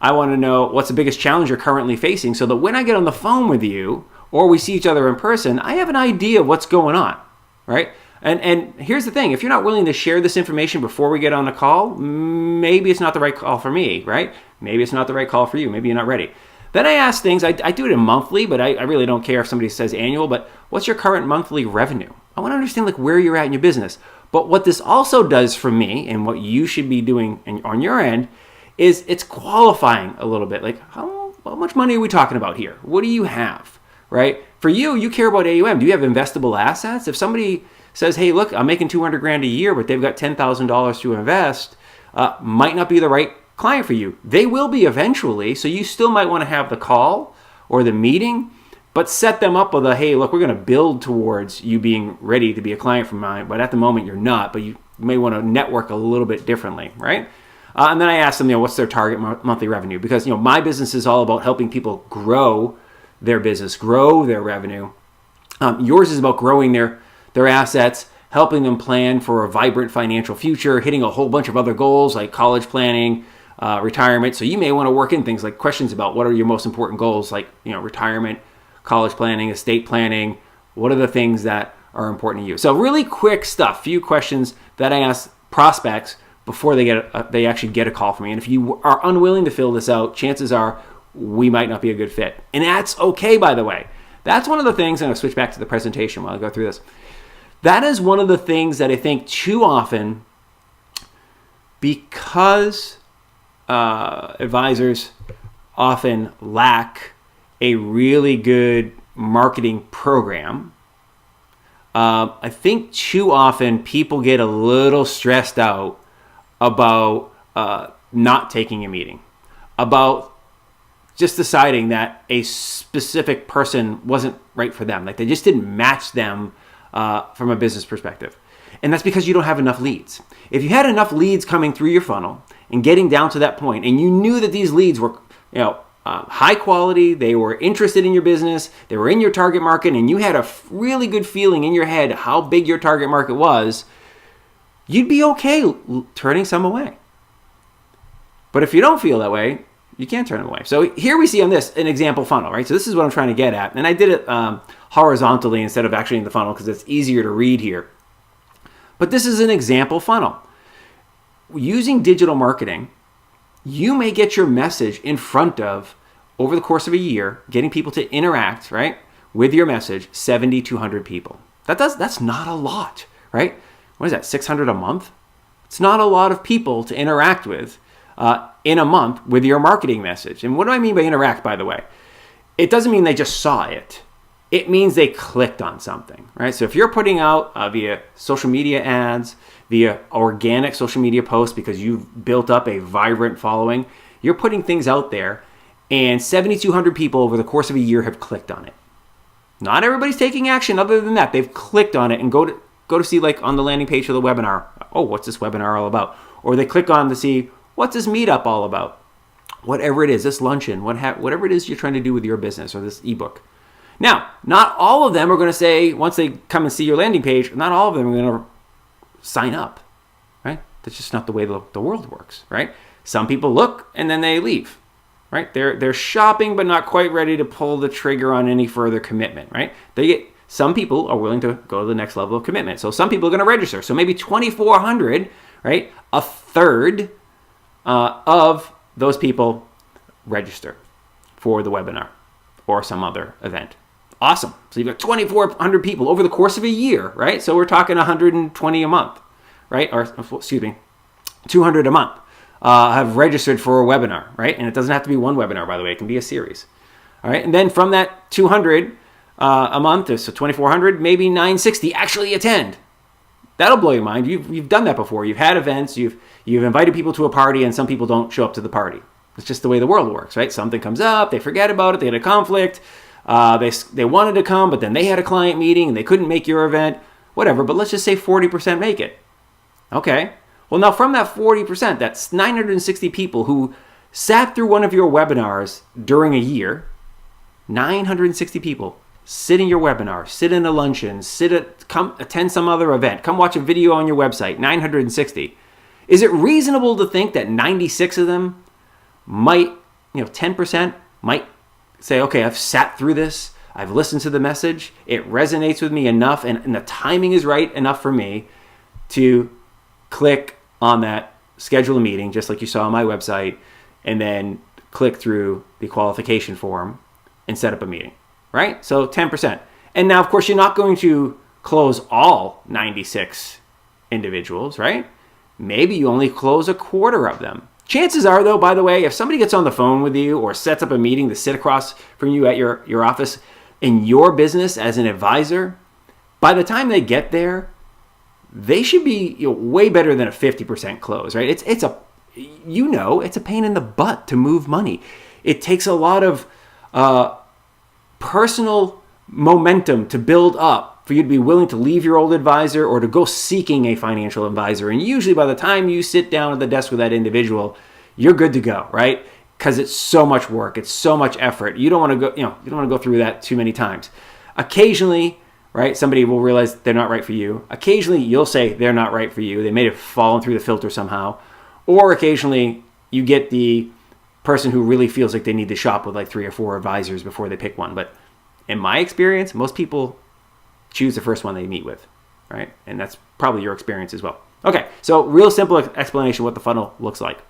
I want to know what's the biggest challenge you're currently facing so that when I get on the phone with you or we see each other in person, I have an idea of what's going on, right? And here's the thing, if you're not willing to share this information before we get on a call, maybe it's not the right call for me, right? Maybe it's not the right call for you. Maybe you're not ready. Then I ask things, I do it in monthly, but I really don't care if somebody says annual, but what's your current monthly revenue? I want to understand like where you're at in your business. But what this also does for me and what you should be doing on your end is it's qualifying a little bit. Like how much money are we talking about here? What do you have, right? For you care about AUM. Do you have investable assets? If somebody says, hey, look, I'm making $200,000 a year, but they've got $10,000 to invest, might not be the right client for you. They will be eventually, so you still might want to have the call or the meeting, but set them up with a, hey, look, we're going to build towards you being ready to be a client for mine, but at the moment you're not, but you may want to network a little bit differently, right? And then I ask them, what's their target monthly revenue? Because, my business is all about helping people grow their business, grow their revenue. Yours is about growing their assets, helping them plan for a vibrant financial future, hitting a whole bunch of other goals like college planning, retirement. So you may want to work in things like questions about what are your most important goals, like retirement, college planning, estate planning. What are the things that are important to you? So really quick stuff, few questions that I ask prospects before they actually get a call from me. And if you are unwilling to fill this out, chances are we might not be a good fit. And that's okay, by the way. That's one of the things, and I'll switch back to the presentation while I go through this. That is one of the things that I think too often, because advisors often lack a really good marketing program, I think too often people get a little stressed out about not taking a meeting, about just deciding that a specific person wasn't right for them. Like they just didn't match them from a business perspective. And that's because you don't have enough leads. If you had enough leads coming through your funnel and getting down to that point, and you knew that these leads were, high quality, they were interested in your business, they were in your target market, and you had a really good feeling in your head how big your target market was, you'd be okay turning some away. But if you don't feel that way, you can't turn them away. So here we see on this an example funnel, right? So this is what I'm trying to get at. And I did it horizontally instead of actually in the funnel because it's easier to read here. But this is an example funnel. Using digital marketing, you may get your message in front of, over the course of a year, getting people to interact, right, with your message, 70 to 100 people. That's not a lot, right? What is that, 600 a month? It's not a lot of people to interact with in a month with your marketing message. And what do I mean by interact, by the way? It doesn't mean they just saw it. It means they clicked on something, right? So if you're putting out via social media ads, via organic social media posts because you've built up a vibrant following. You're putting things out there, and 7,200 people over the course of a year have clicked on it. Not everybody's taking action other than that. They've clicked on it and go to see, like, on the landing page of the webinar, oh, what's this webinar all about? Or they click on to see, what's this meetup all about? Whatever it is, this luncheon, whatever it is you're trying to do with your business or this ebook. Now, not all of them are going to say, once they come and see your landing page, not all of them are going to sign up, right? That's just not the way the world works, right? Some people look and then they leave, right? They're shopping but not quite ready to pull the trigger on any further commitment, right? Some people are willing to go to the next level of commitment. So some people are going to register. So maybe 2,400, right? A third of those people register for the webinar or some other event. Awesome. So you've got 2,400 people over the course of a year, right? So we're talking 120 a month, right? Or, excuse me, 200 a month have registered for a webinar, right? And it doesn't have to be one webinar, by the way. It can be a series, all right? And then from that 200 a month, so 2,400, maybe 960 actually attend. That'll blow your mind. You've done that before. You've had events. You've invited people to a party, and some people don't show up to the party. It's just the way the world works, right? Something comes up, they forget about it, they had a conflict, they wanted to come, but then they had a client meeting and they couldn't make your event, whatever. But let's just say 40% make it. Okay. Well, now from that 40%, that's 960 people who sat through one of your webinars during a year. 960 people sit in your webinar, sit in a luncheon, come attend some other event, come watch a video on your website. 960. Is it reasonable to think that 96 of them might, 10% might say, okay, I've sat through this, I've listened to the message, it resonates with me enough, and the timing is right enough for me to click on that schedule a meeting, just like you saw on my website, and then click through the qualification form and set up a meeting, right? So 10%. And now, of course, you're not going to close all 96 individuals, right? Maybe you only close a quarter of them. Chances are, though, by the way, if somebody gets on the phone with you or sets up a meeting to sit across from you at your office in your business as an advisor, by the time they get there, they should be way better than a 50% close, right? It's a pain in the butt to move money. It takes a lot of personal momentum to build up for you to be willing to leave your old advisor or to go seeking a financial advisor. And usually by the time you sit down at the desk with that individual, you're good to go, right? Because it's so much work, it's so much effort. You don't want to go, you don't want to go through that too many times. Occasionally, right, somebody will realize they're not right for you. Occasionally, you'll say they're not right for you. They may have fallen through the filter somehow. Or occasionally, you get the person who really feels like they need to shop with like 3 or 4 advisors before they pick one. But in my experience, most people choose the first one they meet with, right? And that's probably your experience as well. Okay, so real simple explanation what the funnel looks like.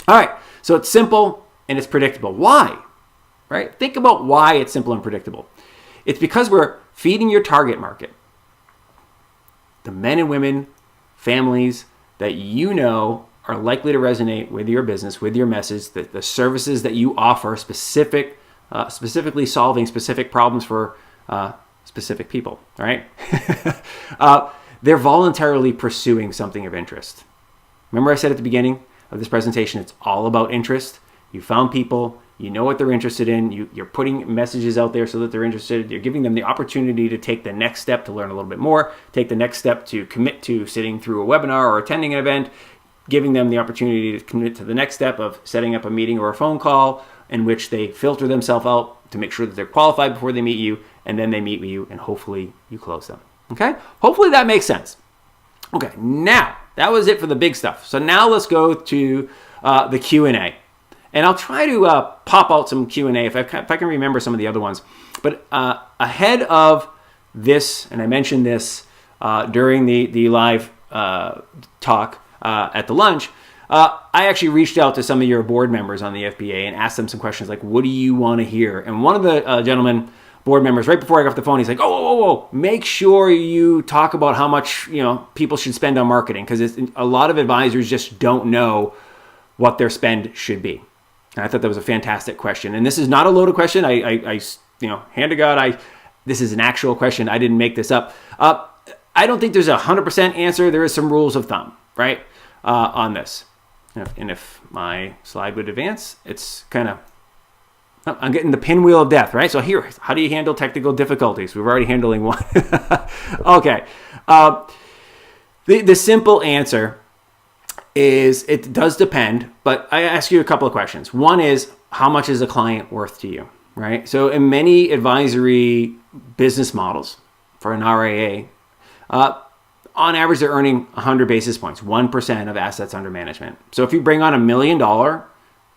All right, so it's simple and it's predictable. Why? Right? Think about why it's simple and predictable. It's because we're feeding your target market. The men and women, families that you know are likely to resonate with your business, with your message, the services that you offer, specifically solving specific problems for specific people, right? They're voluntarily pursuing something of interest. Remember I said at the beginning of this presentation, it's all about interest. You found people, you know what they're interested in, you're putting messages out there so that they're interested, you're giving them the opportunity to take the next step to learn a little bit more, take the next step to commit to sitting through a webinar or attending an event, giving them the opportunity to commit to the next step of setting up a meeting or a phone call in which they filter themselves out to make sure that they're qualified before they meet you, and then they meet with you, and hopefully you close them. Okay? Hopefully that makes sense. Okay, now, that was it for the big stuff. So now let's go to the Q&A. And I'll try to pop out some Q&A if I can remember some of the other ones. But ahead of this, and I mentioned this during the live talk at the lunch, I actually reached out to some of your board members on the FBA and asked them some questions like, what do you want to hear? And one of the gentlemen, board members, right before I got off the phone, he's like, whoa, make sure you talk about how much people should spend on marketing, because a lot of advisors just don't know what their spend should be. And I thought that was a fantastic question. And this is not a loaded question. I hand to God, this is an actual question. I didn't make this up. I I don't think there's a 100% answer. There is some rules of thumb, right, on this. And if my slide would advance, it's kind of, I'm getting the pinwheel of death, right? So here, how do you handle technical difficulties? We're already handling one. Okay. The simple answer is it does depend, but I ask you a couple of questions. One is, how much is a client worth to you, right? So in many advisory business models for an RIA, on average, they're earning 100 basis points, 1% of assets under management. So if you bring on $1 million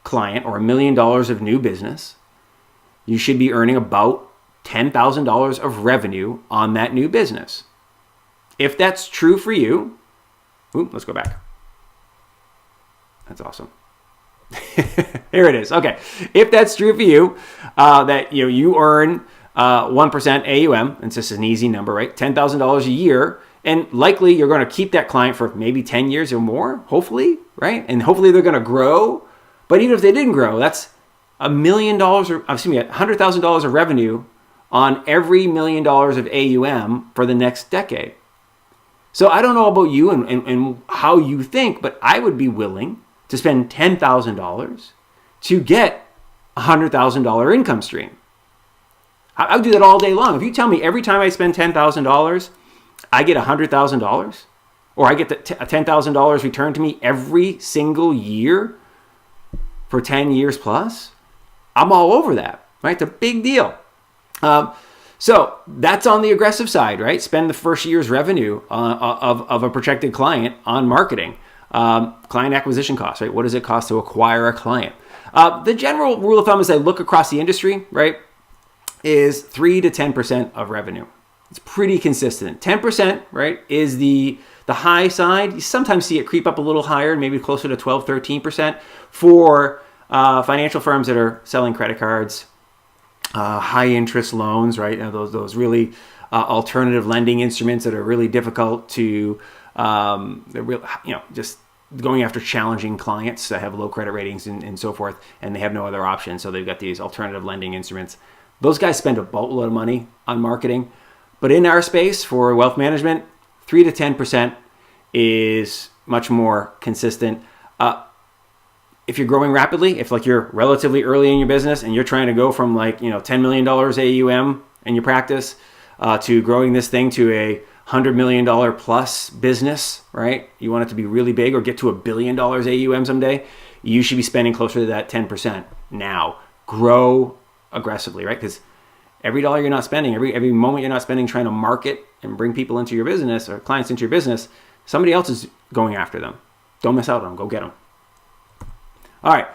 client or $1 million of new business, you should be earning about $10,000 of revenue on that new business. If that's true for you, let's go back. That's awesome. Here it is. Okay. If that's true for you, that you earn 1% AUM, it's just an easy number, right? $10,000 a year. And likely you're going to keep that client for maybe 10 years or more, hopefully, right? And hopefully they're going to grow. But even if they didn't grow, that's $100,000 of revenue on every $1 million of AUM for the next decade. So I don't know about you and how you think, but I would be willing to spend $10,000 to get a $100,000 income stream. I would do that all day long. If you tell me every time I spend $10,000, I get $100,000, or I get $10,000 returned to me every single year for 10 years plus, I'm all over that, right? It's a big deal. So that's on the aggressive side, right? Spend the first year's revenue of a projected client on marketing. Client acquisition costs, right? What does it cost to acquire a client? The general rule of thumb is I look across the industry, right, is 3 to 10% of revenue. It's pretty consistent. 10%, right, is the high side. You sometimes see it creep up a little higher, maybe closer to 12, 13% for financial firms that are selling credit cards, high interest loans, right? Those really alternative lending instruments that are really difficult to, just going after challenging clients that have low credit ratings and so forth, and they have no other option. So they've got these alternative lending instruments. Those guys spend a boatload of money on marketing. But in our space for wealth management, 3 to 10% is much more consistent. If you're growing rapidly, if like you're relatively early in your business and you're trying to go from $10 million AUM in your practice to growing this thing to a $100 million plus business, right? You want it to be really big or get to $1 billion AUM someday, you should be spending closer to that 10% now. Grow aggressively, right? Because every dollar you're not spending, every moment you're not spending trying to market and bring people into your business or clients into your business, somebody else is going after them. Don't miss out on them. Go get them. All right.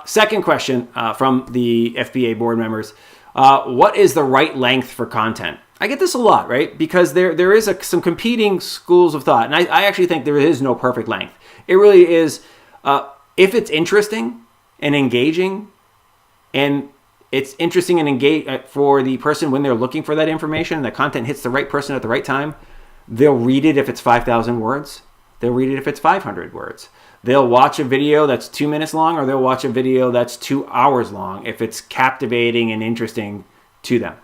Second question from the FPA board members. What is the right length for content? I get this a lot, right? Because there is some competing schools of thought. And I actually think there is no perfect length. It really is, if it's interesting and engaging, and it's interesting and engage for the person when they're looking for that information, the content hits the right person at the right time, they'll read it if it's 5,000 words. They'll read it if it's 500 words. They'll watch a video that's 2 minutes long, or they'll watch a video that's 2 hours long if it's captivating and interesting to them.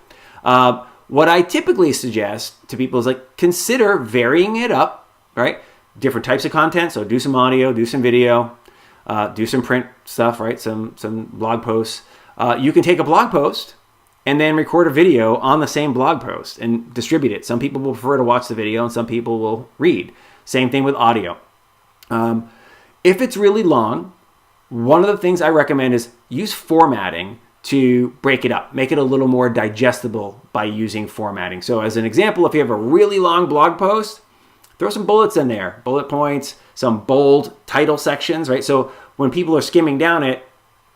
What I typically suggest to people is consider varying it up, right? Different types of content. So do some audio, do some video, do some print stuff, right? Some blog posts. You can take a blog post and then record a video on the same blog post and distribute it. Some people will prefer to watch the video and some people will read. Same thing with audio. If it's really long, one of the things I recommend is use formatting to break it up, make it a little more digestible by using formatting. So as an example, if you have a really long blog post, throw some bullets in there, bullet points, some bold title sections, right? So when people are skimming down it,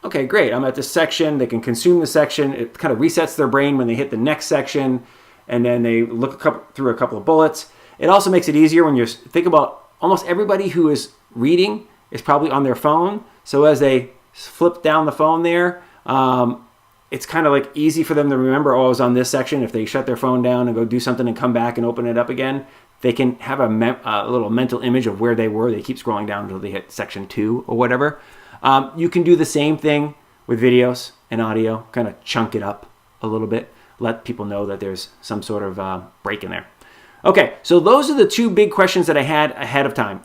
okay, great, I'm at this section, they can consume the section, it kind of resets their brain when they hit the next section, and then they look through a couple of bullets. It also makes it easier when you think about almost everybody who is reading is probably on their phone. So as they flip down the phone there, it's kind of easy for them to remember, I was on this section. If they shut their phone down and go do something and come back and open it up again, they can have a little mental image of where they were. They keep scrolling down until they hit section 2 or whatever. You can do the same thing with videos and audio, kind of chunk it up a little bit, let people know that there's some sort of break in there. Okay, so those are the two big questions that I had ahead of time.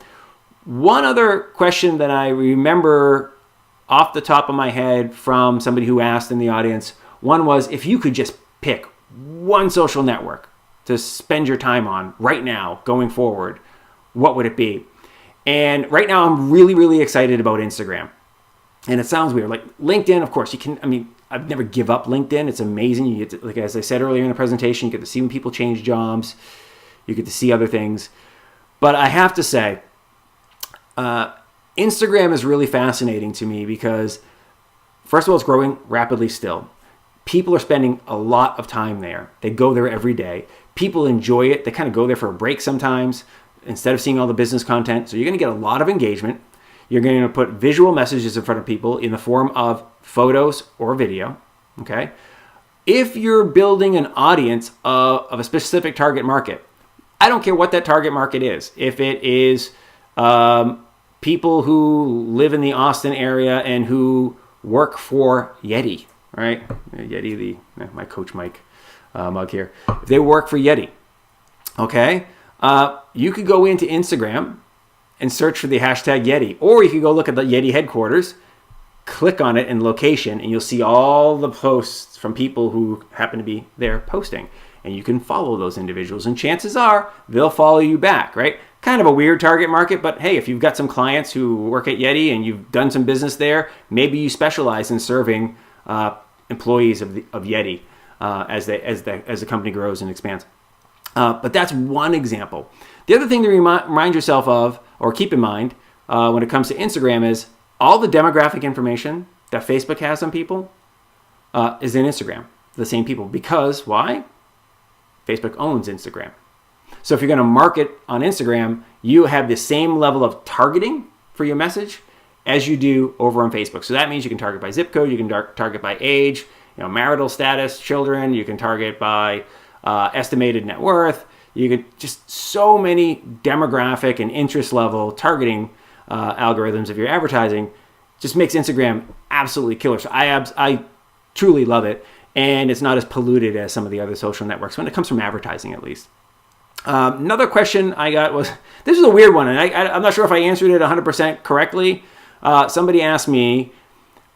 One other question that I remember off the top of my head from somebody who asked in the audience, one was, if you could just pick one social network to spend your time on right now going forward, what would it be? And right now I'm really, really excited about Instagram. And it sounds weird. Like LinkedIn, of course, I've never give up LinkedIn. It's amazing. You get to, like, as I said earlier in the presentation, you get to see when people change jobs. You get to see other things. But I have to say, Instagram is really fascinating to me because, first of all, it's growing rapidly still. People are spending a lot of time there. They go there every day. People enjoy it. They kind of go there for a break sometimes instead of seeing all the business content. So you're going to get a lot of engagement. You're going to put visual messages in front of people in the form of photos or video. Okay. If you're building an audience of a specific target market, I don't care what that target market is. If it is people who live in the Austin area and who work for Yeti, right? Yeti, my Coach Mike mug here. If they work for Yeti, okay, you could go into Instagram and search for the hashtag Yeti, or you could go look at the Yeti headquarters, click on it in location, and you'll see all the posts from people who happen to be there posting. And you can follow those individuals, and chances are they'll follow you back, right? Kind of a weird target market, but hey, if you've got some clients who work at Yeti and you've done some business there, maybe you specialize in serving employees of Yeti as the company grows and expands. But that's one example. The other thing to remind yourself of, or keep in mind when it comes to Instagram, is all the demographic information that Facebook has on people is in Instagram, the same people. Because why? Facebook owns Instagram. So if you're going to market on Instagram, you have the same level of targeting for your message as you do over on Facebook. So that means you can target by zip code, you can target by age, marital status, children, you can target by estimated net worth. You can just so many demographic and interest level targeting algorithms of your advertising. Just makes Instagram absolutely killer. So I truly love it. And it's not as polluted as some of the other social networks when it comes from advertising, at least. Another question I got was, this is a weird one, and I'm not sure if I answered it 100% correctly. Somebody asked me,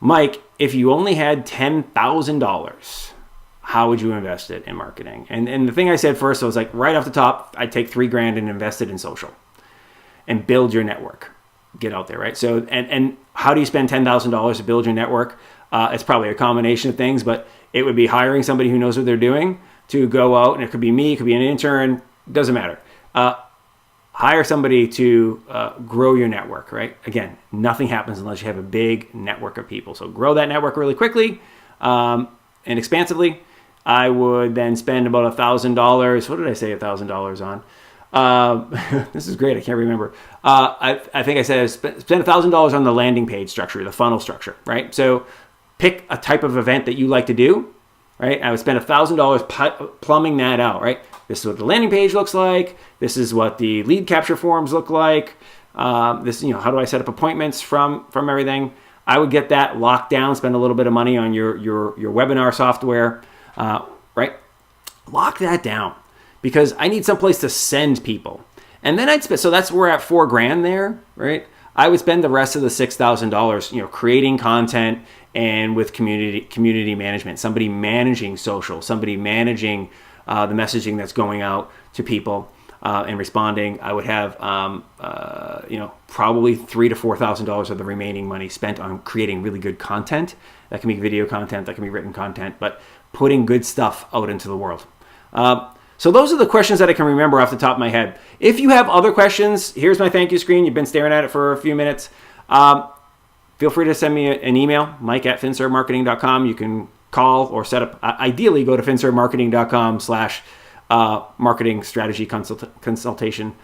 Mike, if you only had $10,000, how would you invest it in marketing? And the thing I said first, I was like, right off the top, I'd take $3,000 and invest it in social and build your network. Get out there, right? So, and how do you spend $10,000 to build your network? It's probably a combination of things, but it would be hiring somebody who knows what they're doing to go out, and it could be me, it could be an intern, doesn't matter. Hire somebody to grow your network, right? Again, nothing happens unless you have a big network of people. So grow that network really quickly and expansively. I would then spend about $1,000. What did I say $1,000 on? This is great. I can't remember. I think I said spend $1,000 on the landing page structure, the funnel structure, right? So pick a type of event that you like to do, right? I would spend $1,000 plumbing that out, right? This is what the landing page looks like. This is what the lead capture forms look like. This, how do I set up appointments from everything? I would get that locked down, spend a little bit of money on your webinar software, right? Lock that down, because I need someplace to send people. And then so that's we're at $4,000 there, right? I would spend the rest of the $6,000, creating content and with community management, somebody managing social, somebody managing the messaging that's going out to people and responding. I would have, probably $3,000 to $4,000 of the remaining money spent on creating really good content. That can be video content, that can be written content, but putting good stuff out into the world. So those are the questions that I can remember off the top of my head. If you have other questions, here's my thank you screen. You've been staring at it for a few minutes. Feel free to send me an email, mike@finservmarketing.com. You can call or set up, ideally go to finservmarketing.com/marketing strategy consultation.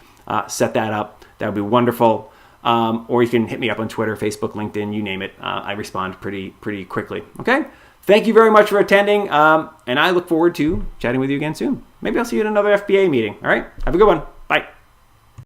Set that up. That would be wonderful. Or you can hit me up on Twitter, Facebook, LinkedIn, you name it. I respond pretty quickly. Okay? Thank you very much for attending. And I look forward to chatting with you again soon. Maybe I'll see you at another FBA meeting. All right? Have a good one.